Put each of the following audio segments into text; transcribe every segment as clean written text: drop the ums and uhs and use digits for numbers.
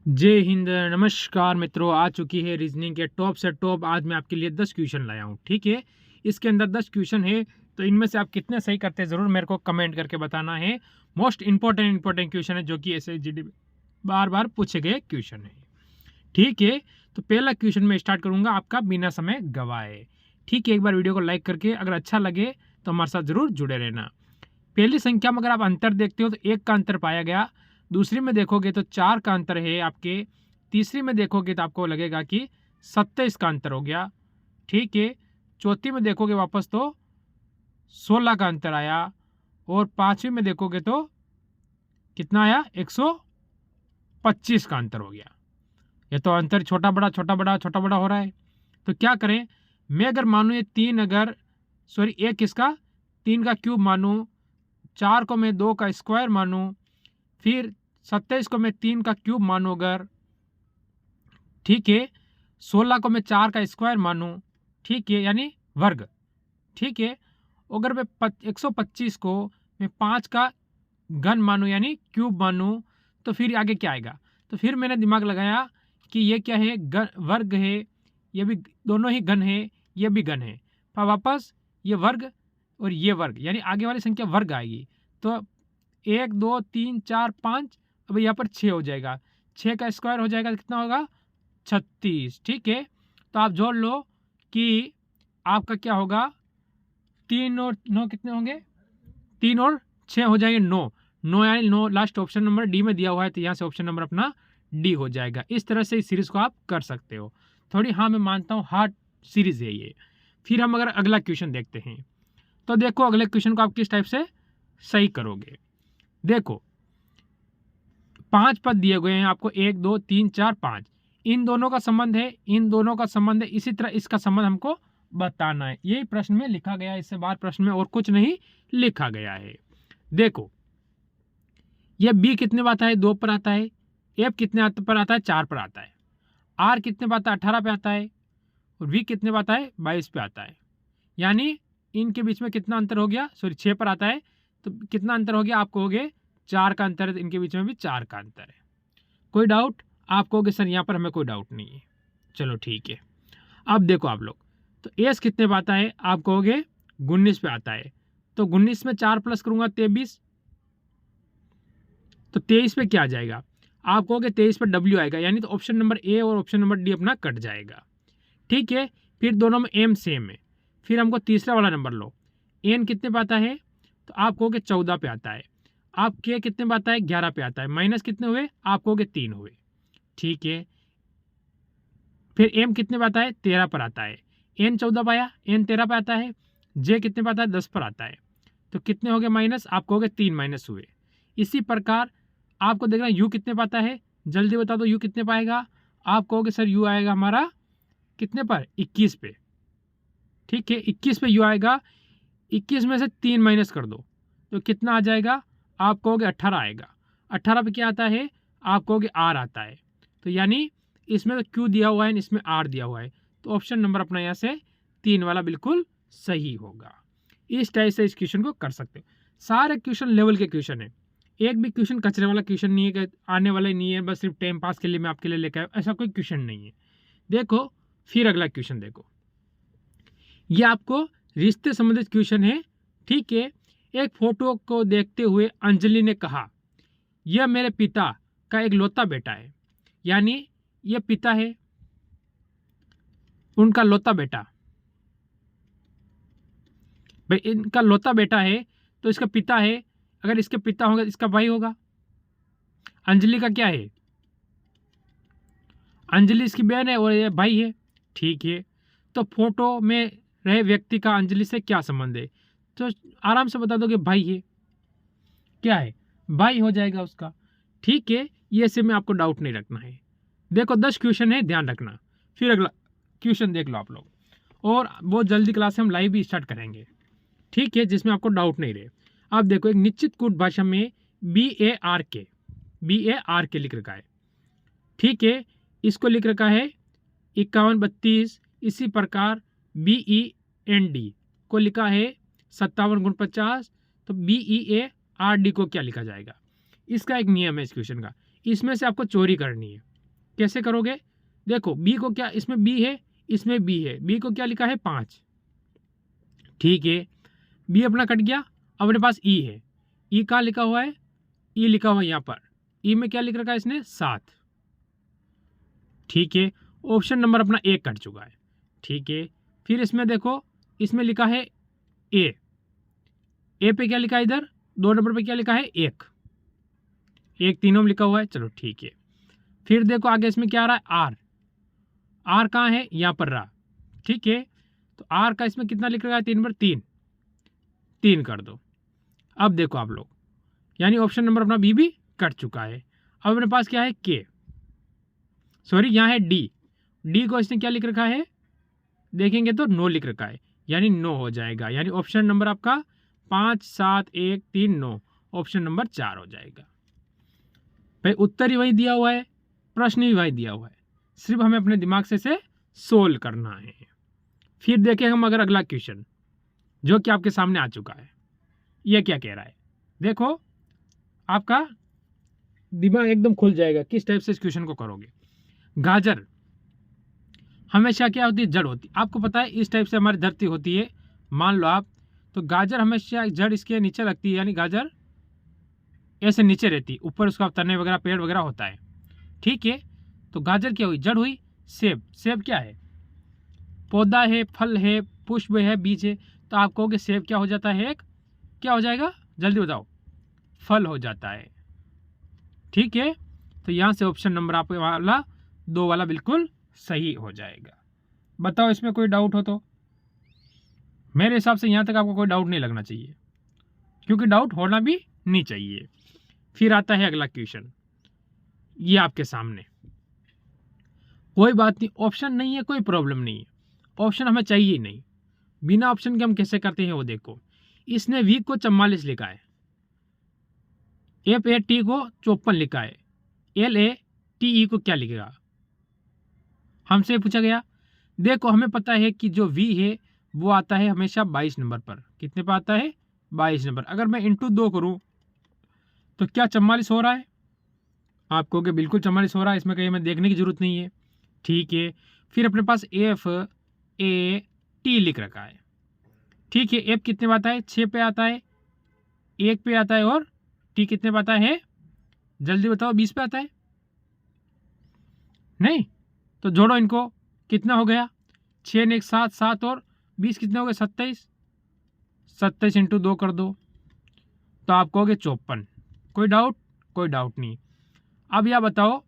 जय हिंद। नमस्कार मित्रों, आ चुकी है रीजनिंग के टॉप से टॉप। आज मैं आपके लिए 10 क्वेश्चन लाया हूँ। ठीक है, इसके अंदर 10 क्वेश्चन है, तो इनमें से आप कितने सही करते हैं ज़रूर मेरे को कमेंट करके बताना है। मोस्ट इंपॉर्टेंट क्वेश्चन है, जो कि SSGD बार बार पूछे गए क्वेश्चन है। ठीक है, तो पहला क्वेश्चन मैं स्टार्ट करूंगा आपका बिना समय गवाए। ठीक है, एक बार वीडियो को लाइक करके अगर अच्छा लगे तो हमारे साथ जरूर जुड़े रहना। पहली संख्या में अगर आप अंतर देखते हो तो 1 का अंतर पाया गया, दूसरी में देखोगे तो 4 का अंतर है आपके, तीसरी में देखोगे तो आपको लगेगा कि 27 का अंतर हो गया। ठीक है, चौथी में देखोगे वापस तो 16 का अंतर आया, और पांचवी में देखोगे तो कितना आया, 125 का अंतर हो गया। ये तो अंतर छोटा बड़ा छोटा बड़ा छोटा बड़ा हो रहा है। तो क्या करें, मैं अगर मानूँ ये 3, अगर सॉरी 1 इसका 3 का क्यूब मानूँ, 4 को मैं 2 का स्क्वायर मानूँ, फिर 27 को मैं 3 का क्यूब मानूँ अगर, ठीक है, 16 को मैं 4 का स्क्वायर मानूँ, ठीक है, यानी वर्ग। ठीक है, अगर मैं 125 को मैं 5 का घन मानूँ यानी क्यूब मानूँ, तो फिर आगे क्या आएगा। तो फिर मैंने दिमाग लगाया कि ये क्या है, वर्ग है, ये भी दोनों ही घन है, ये भी घन है, पर वापस ये वर्ग और ये वर्ग, यानी आगे वाली संख्या वर्ग आएगी। तो 1 2 3 4 5, अब यहाँ पर 6 हो जाएगा, 6 का स्क्वायर हो जाएगा, कितना होगा, 36। ठीक है, तो आप जोड़ लो कि आपका क्या होगा, 3 और 9 कितने होंगे, 3 और 6 हो जाएंगे 9। 9 यानी 9 लास्ट ऑप्शन नंबर डी में दिया हुआ है, तो यहाँ से ऑप्शन नंबर अपना डी हो जाएगा। इस तरह से इस सीरीज को आप कर सकते हो। थोड़ी, हाँ मैं मानता हूँ हार्ड सीरीज है ये। फिर हम अगर अगला क्वेश्चन देखते हैं, तो देखो अगले क्वेश्चन को आप किस टाइप से सही करोगे। देखो 5 पद दिए गए हैं आपको, 1 2 3 4 5, इन दोनों का संबंध है, इन दोनों का संबंध है, इसी तरह इसका संबंध हमको बताना है। यही प्रश्न में लिखा गया है, इससे बाहर प्रश्न में और कुछ नहीं लिखा गया है। देखो ये बी कितने पर आता है, 2 पर आता है, एफ कितने पर आता है, 4 पर आता है, आर कितने पर आता है, 18 पे आता है, और वी कितने पर आता है, 22 पे आता है। यानी इनके बीच में कितना अंतर हो गया, सॉरी 6 पर आता है, तो कितना अंतर हो गया, आप कहोगे 4 का अंतर है, तो इनके बीच में भी 4 का अंतर है। कोई डाउट, आप कहोगे सर यहाँ पर हमें कोई डाउट नहीं है। चलो ठीक है, अब देखो आप लोग, तो एस कितने पे आता है, आप कहोगे 19 पे आता है, तो 19 में 4 प्लस करूंगा 23, तो 23 पे क्या आ जाएगा, आप कहोगे 23 पर डब्ल्यू आएगा, यानी तो ऑप्शन नंबर ए और ऑप्शन नंबर डी अपना कट जाएगा। ठीक है, फिर दोनों में एम सेम है। फिर हमको तीसरा वाला नंबर लो, एन कितने पे आता है, तो आप कहोगे 14 पे आता है, आप के कितने पे आता है, 11 पे आता है, माइनस कितने हुए, आप कहोगे 3 हुए। ठीक है, फिर एम कितने पे आता है, 13 पर आता है, एन 14 पाया, एन 13 पे आता है, जे कितने पे आता है, 10 पर आता है, तो कितने हो गए माइनस, आप कहोगे 3 माइनस हुए। इसी प्रकार आपको देखना यू कितने पाता है, जल्दी बता दो यू कितने पाएगा, आप कहोगे सर यू आएगा हमारा कितने पर, 21 पे। ठीक है, 21 पे यू आएगा, 21 में से 3 माइनस कर दो तो कितना आ जाएगा, आप कहोगे 18 आएगा। 18 पे क्या आता है, आप कहोगे आर आता है, तो यानी इसमें तो क्यू दिया हुआ है, इसमें आर दिया हुआ है, तो ऑप्शन नंबर अपना यहाँ से 3 वाला बिल्कुल सही होगा। इस टाइप से इस क्वेश्चन को कर सकते हो। सारे क्वेश्चन लेवल के क्वेश्चन है, एक भी क्वेश्चन कचरे वाला क्वेश्चन नहीं है कि आने वाला ही नहीं है, बस सिर्फ टाइम पास के लिए मैं आपके लिए लेकर आया, ऐसा कोई क्वेश्चन नहीं है। देखो फिर अगला क्वेश्चन देखो, ये आपको रिश्ते संबंधित क्वेश्चन है। ठीक है, एक फोटो को देखते हुए अंजलि ने कहा, यह मेरे पिता का एक लौता बेटा है, यानी यह पिता है, उनका लौता बेटा, भाई इनका लौता बेटा है, तो इसका पिता है, अगर इसके पिता होगा इसका भाई होगा। अंजलि का क्या है, अंजलि इसकी बहन है और ये भाई है। ठीक है, तो फोटो में रहे व्यक्ति का अंजलि से क्या संबंध है, तो आराम से बता दो कि भाई है, क्या है, भाई हो जाएगा उसका। ठीक है, ये से में आपको डाउट नहीं रखना है। देखो 10 क्वेश्चन है, ध्यान रखना। फिर अगला क्वेश्चन देख लो आप लोग, और बहुत जल्दी क्लास हम लाइव भी स्टार्ट करेंगे। ठीक है, जिसमें आपको डाउट नहीं रहे। आप देखो एक निश्चित कूट भाषा में BARK लिख रखा है। ठीक है, इसको लिख रखा है 51 32, इसी प्रकार BEND को लिखा है 57 गुण 50, तो BEARD को क्या लिखा जाएगा। इसका एक नियम है इस क्वेश्चन का, इसमें से आपको चोरी करनी है। कैसे करोगे, देखो बी को क्या, इसमें बी है, इसमें बी है, बी को क्या लिखा है 5, ठीक है, बी अपना कट गया। अब अपने पास ई है, ई कहाँ लिखा हुआ है, ई लिखा हुआ है यहाँ पर, ई में क्या लिख रखा है इसने 7, ठीक है। ऑप्शन नंबर अपना एक कट चुका है, ठीक है। फिर इसमें देखो, इसमें लिखा है ए, ए पे क्या लिखा है इधर 2 नंबर पे क्या लिखा है 1, एक तीनों में लिखा हुआ है, चलो ठीक है। फिर देखो आगे इसमें क्या आ रहा है आर, आर कहाँ है यहाँ पर रहा, ठीक है। तो आर का इसमें कितना लिख रखा है 3 नंबर 3, 3 कर दो। अब देखो आप लोग, यानी ऑप्शन नंबर अपना बी भी कट चुका है। अब अपने पास क्या है के, सॉरी यहाँ है डी, डी को इसने क्या लिख रखा है, देखेंगे तो नो लिख रखा है, यानी नो हो जाएगा, यानी ऑप्शन नंबर आपका 5 7 1 3 9, ऑप्शन नंबर 4 हो जाएगा। भाई उत्तर ही वही दिया हुआ है, प्रश्न ही वही दिया हुआ है, सिर्फ हमें अपने दिमाग से इसे सोल्व करना है। फिर देखें हम अगर अगला क्वेश्चन जो कि आपके सामने आ चुका है, ये क्या कह रहा है, देखो आपका दिमाग एकदम खुल जाएगा किस टाइप से इस क्वेश्चन को करोगे। गाजर हमेशा क्या होती है, जड़ होती है, आपको पता है इस टाइप से हमारी धरती होती है, मान लो आप, तो गाजर हमेशा जड़ इसके नीचे लगती है, यानी गाजर ऐसे नीचे रहती है, ऊपर उसका तने वगैरह पेड़ वगैरह होता है, ठीक है। तो गाजर क्या हुई, जड़ हुई। सेब, सेब क्या है, पौधा है, फल है, पुष्प है, बीज है, तो आप कहोगे सेब क्या हो जाता है, एक क्या हो जाएगा, जल्दी बताओ, फल हो जाता है, ठीक है। तो यहाँ से ऑप्शन नंबर आप वाला 2 वाला बिल्कुल सही हो जाएगा। बताओ इसमें कोई डाउट हो तो, मेरे हिसाब से यहाँ तक आपको कोई डाउट नहीं लगना चाहिए, क्योंकि डाउट होना भी नहीं चाहिए। फिर आता है अगला क्वेश्चन, ये आपके सामने, कोई बात नहीं, ऑप्शन नहीं है कोई प्रॉब्लम नहीं है, ऑप्शन हमें चाहिए ही नहीं, बिना ऑप्शन के हम कैसे करते हैं वो देखो। इसने वीक को 44 लिखा है, एफ ए टी को 54 लिखा है, एल ए टी ई को क्या लिखेगा, हमसे पूछा गया। देखो हमें पता है कि जो वी है वो आता है हमेशा 22 नंबर पर, कितने पर आता है 22 नंबर। अगर मैं इंटू 2 करूं तो क्या 44 हो रहा है, आप कहोगे बिल्कुल 44 हो रहा है, इसमें कहीं हमें देखने की जरूरत नहीं है, ठीक है। फिर अपने पास एफ ए टी लिख रखा है, ठीक है। एफ कितने पे आता है 6 पे आता है, 1 पे आता है, और टी कितने पे आता है, जल्दी बताओ 20 पे आता है, नहीं तो जोड़ो इनको, कितना हो गया 6 ने 1 7 7 और 20 कितने हो गए 27, 27 इंटू 2 कर दो तो आप कहोगे 54। कोई डाउट, कोई डाउट नहीं। अब यह बताओ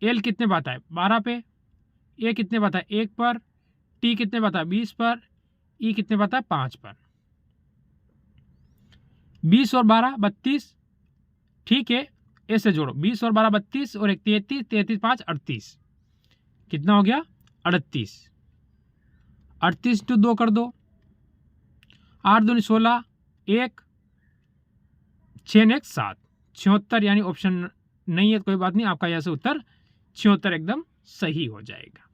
एल कितने पे आता है 12 पे, ए कितने पे आता है 1 पर, टी कितने पे आता है 20 पर, ई कितने पे आता है 5 पर, 20 और 12 32, ठीक है। ऐसे जोड़ो 20 और 12 32 और 1 33, 33 5 38, कितना हो गया 38, 38 टू 2 कर दो, 8 दूनी 16, 1 6 ने 1 7, 76, यानी ऑप्शन नहीं है कोई बात नहीं, आपका यहाँ से उत्तर 76 एकदम सही हो जाएगा।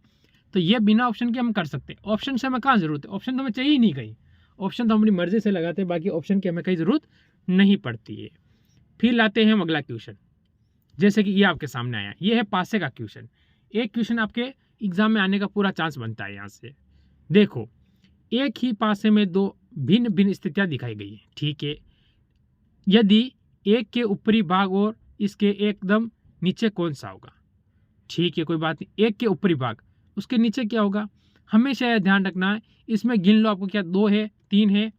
तो ये बिना ऑप्शन के हम कर सकते हैं, ऑप्शन से हमें कहाँ जरूरत है, ऑप्शन तो हमें चाहिए ही नहीं कहीं, ऑप्शन तो हमारी मर्जी से लगाते हैं, बाकी ऑप्शन की हमें कहीं जरूरत नहीं पड़ती है। फिर लाते हैं हम अगला क्वेश्चन, जैसे कि ये आपके सामने आया, ये है पासे का क्वेश्चन, एक क्वेश्चन आपके एग्जाम में आने का पूरा चांस बनता है। यहाँ से देखो एक ही पासे में 2 भिन्न भिन्न स्थितियाँ दिखाई गई है, ठीक है। यदि एक के ऊपरी भाग और इसके एकदम नीचे कौन सा होगा, ठीक है कोई बात नहीं, एक के ऊपरी भाग उसके नीचे क्या होगा, हमेशा यह ध्यान रखना है। इसमें गिन लो आपको क्या 2 है, 3 है,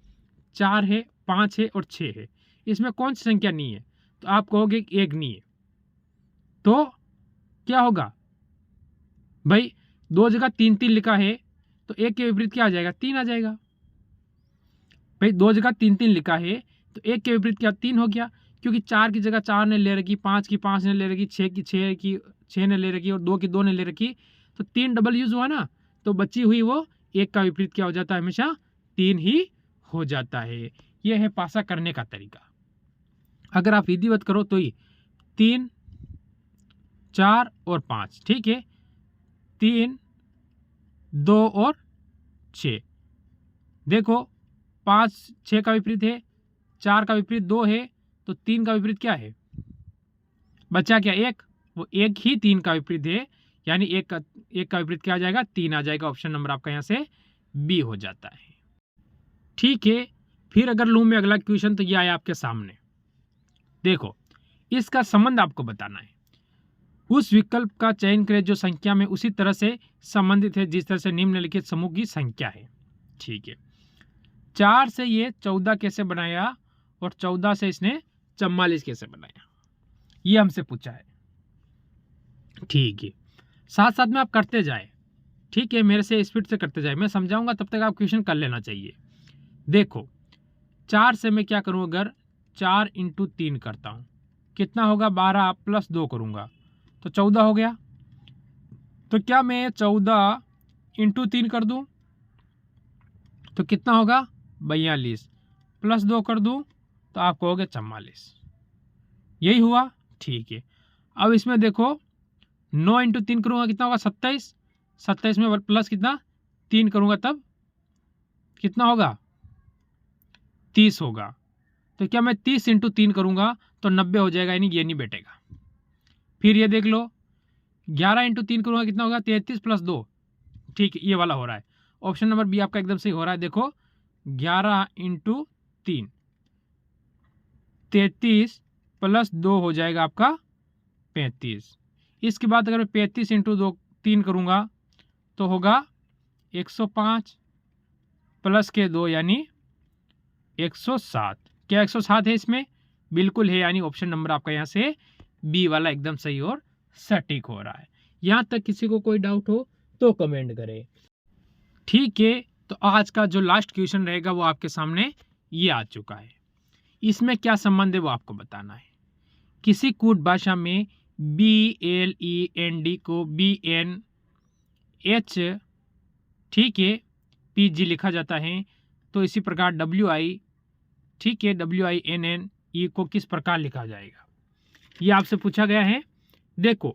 4 है, 5 है और 6 है, इसमें कौन सी संख्या नहीं है, तो आप कहोगे कि एक नहीं है, तो क्या होगा भाई, 2 जगह 3 3 लिखा है, तो एक के विपरीत क्या आ जाएगा 3 आ जाएगा। भाई 2 जगह 3 3 लिखा है तो एक के विपरीत क्या 3 हो गया, क्योंकि 4 की जगह 4 ने ले रखी, 5 की 5 ने ले रखी, 6 की 6 ने ले रखी और 2 की 2 ने ले रखी, तो 3 डबल यूज हुआ ना, तो बची हुई वो एक का विपरीत क्या हो जाता है, हमेशा 3 ही हो जाता है। यह है पासा करने का तरीका। अगर आप विधिवत करो तो ही 3 4 और 5, ठीक है, 3 2 और 6, देखो 5 6 का विपरीत है, 4 का विपरीत 2 है, तो 3 का विपरीत क्या है, बचा क्या 1, वो 1 ही 3 का विपरीत है, यानी एक का विपरीत क्या आ जाएगा, 3 आ जाएगा। ऑप्शन नंबर आपका यहाँ से बी हो जाता है। ठीक है, फिर अगर लूँ मैं अगला क्वेश्चन, तो ये आया आपके सामने। देखो, इसका संबंध आपको बताना है। उस विकल्प का चयन करें जो संख्या में उसी तरह से संबंधित है जिस तरह से निम्नलिखित समूह की संख्या है। ठीक है, 4 से ये 14 कैसे बनाया और 14 से इसने 44 कैसे बनाया, ये हमसे पूछा है। ठीक है, साथ साथ में आप करते जाए। ठीक है, मेरे से स्पीड से करते जाए, मैं समझाऊंगा तब तक आप क्वेश्चन कर लेना चाहिए। देखो, 4 से मैं क्या करूं, अगर 4 × 3 करता हूं कितना होगा, 12 + 2 करूंगा तो 14 हो गया। तो क्या मैं 14 × 3 कर दूं तो कितना होगा, 42 + 2 कर दूं तो आपको हो गया 44। यही हुआ। ठीक है, अब इसमें देखो 9 × 3 करूंगा कितना होगा, 27। 27 में प्लस कितना, 3 करूंगा तब कितना होगा, 30 होगा। तो क्या मैं 30 × 3 करूंगा तो 90 हो जाएगा, यानी ये नहीं बैठेगा। फिर ये देख लो, 11 × 3 करूंगा कितना होगा, 33 + 2। ठीक है, ये वाला हो रहा है। ऑप्शन नंबर बी आपका एकदम सही हो रहा है। देखो 11 × 3 33 + 2 हो जाएगा आपका 35। इसके बाद अगर मैं 35 × 3 करूंगा तो होगा 105 + के 2 यानी 107। क्या 107 है इसमें, बिल्कुल है, यानी ऑप्शन नंबर आपका यहाँ से बी वाला एकदम सही और सटीक हो रहा है। यहाँ तक किसी को कोई डाउट हो तो कमेंट करें। ठीक है, तो आज का जो लास्ट क्वेश्चन रहेगा वो आपके सामने ये आ चुका है। इसमें क्या संबंध है वो आपको बताना है। किसी कूट भाषा में BLEND को BNH, ठीक है, PG लिखा जाता है। तो इसी प्रकार WI, ठीक है, WINNE को किस प्रकार लिखा जाएगा, ये आपसे पूछा गया है। देखो,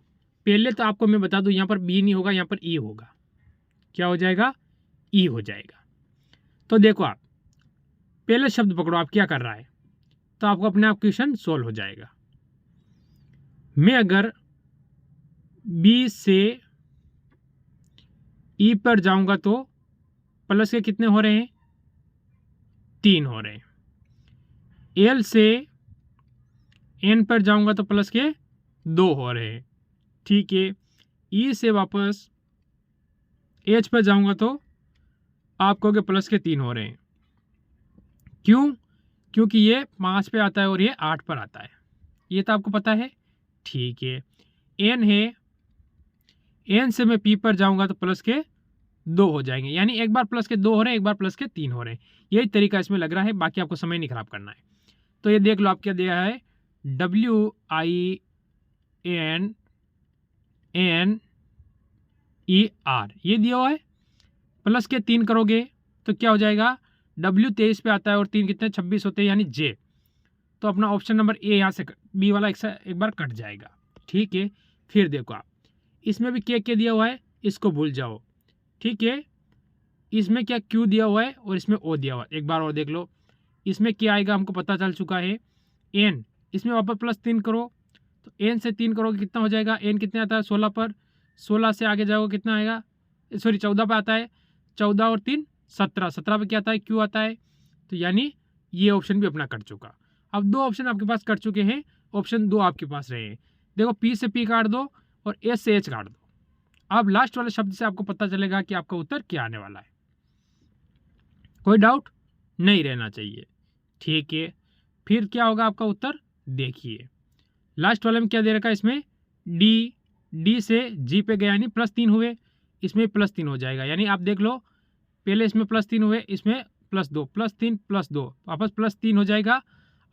पहले तो आपको मैं बता दूं, यहाँ पर B नहीं होगा, यहाँ पर E होगा। क्या हो जाएगा, E हो जाएगा। तो देखो, आप पहले शब्द पकड़ो, आप क्या कर रहा है, तो आपको अपने आप क्वेश्चन सोल्व हो जाएगा। मैं अगर B से E पर जाऊंगा तो प्लस के कितने हो रहे हैं, 3 हो रहे हैं। L से N पर जाऊंगा तो प्लस के 2 हो रहे हैं। ठीक है, E से वापस H पर जाऊंगा तो आप कहोगे प्लस के 3 हो रहे हैं। क्यों, क्योंकि ये 5 पे आता है और ये 8 पर आता है, ये तो आपको पता है। ठीक है, N है, N से मैं P पर जाऊंगा तो प्लस के 2 हो जाएंगे, यानी एक बार प्लस के 2 हो रहे हैं, एक बार प्लस के 3 हो रहे हैं। यही तरीका इसमें लग रहा है, बाकी आपको समय नहीं खराब करना है। तो ये देख लो, आप क्या दिया है, WINNER, ये दिया हुआ है। प्लस के 3 करोगे तो क्या हो जाएगा, W 23 पे आता है और 3 कितने, 26 होते हैं, यानी J। तो अपना ऑप्शन नंबर ए यहाँ से बी वाला एक बार कट जाएगा। ठीक है, फिर देखो आप, इसमें भी के दिया हुआ है, इसको भूल जाओ। ठीक है, इसमें क्या Q दिया हुआ है और इसमें O दिया हुआ है। एक बार और देख लो, इसमें क्या आएगा हमको पता चल चुका है, N। इसमें वापस प्लस 3 करो तो N से 3 करोगे कितना हो जाएगा, N कितने आता है, 16 पर। 16 से आगे जाओगे कितना आएगा, सॉरी 14 पर आता है। 14 और 3 17, 17 पे क्या आता है, Q आता है। तो यानी ये ऑप्शन भी अपना कट चुका। अब 2 ऑप्शन आपके पास कट चुके हैं, ऑप्शन 2 आपके पास रहे हैं। देखो, P से P काट दो और S से H काट दो। अब लास्ट वाले शब्द से आपको पता चलेगा कि आपका उत्तर क्या आने वाला है। कोई डाउट नहीं रहना चाहिए। ठीक है, फिर क्या होगा आपका उत्तर, देखिए लास्ट वाले में क्या दे रखा है, इसमें D से G पे गया, यानी +3 हुए, इसमें +3 हो जाएगा। यानी आप देख लो, पहले इसमें +3 हुए, इसमें +2, +3 +2 वापस +3 हो जाएगा।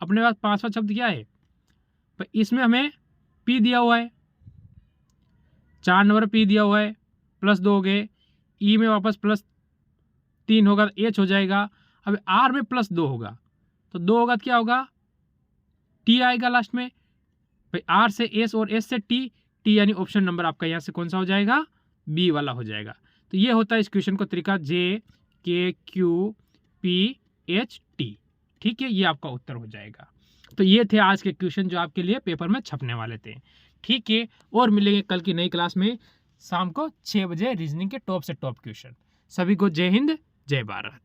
अपने पास 5वां शब्द क्या है, पर इसमें हमें P दिया हुआ है, 4 नंबर P दिया हुआ है, +2 हो गए। E में वापस +3 होगा तो H हो जाएगा। अब R में +2 होगा तो 2 होगा तो क्या होगा, T आएगा लास्ट में। भाई R से S और S से T यानी ऑप्शन नंबर आपका यहाँ से कौन सा हो जाएगा, B वाला हो जाएगा। तो ये होता है इस क्वेश्चन को तरीका, JKQPHT। ठीक है, ये आपका उत्तर हो जाएगा। तो ये थे आज के क्वेश्चन जो आपके लिए पेपर में छपने वाले थे। ठीक है, और मिलेंगे कल की नई क्लास में। शाम को 6 बजे रीजनिंग के टॉप से टॉप क्वेश्चन। सभी को जय हिंद, जय भारत।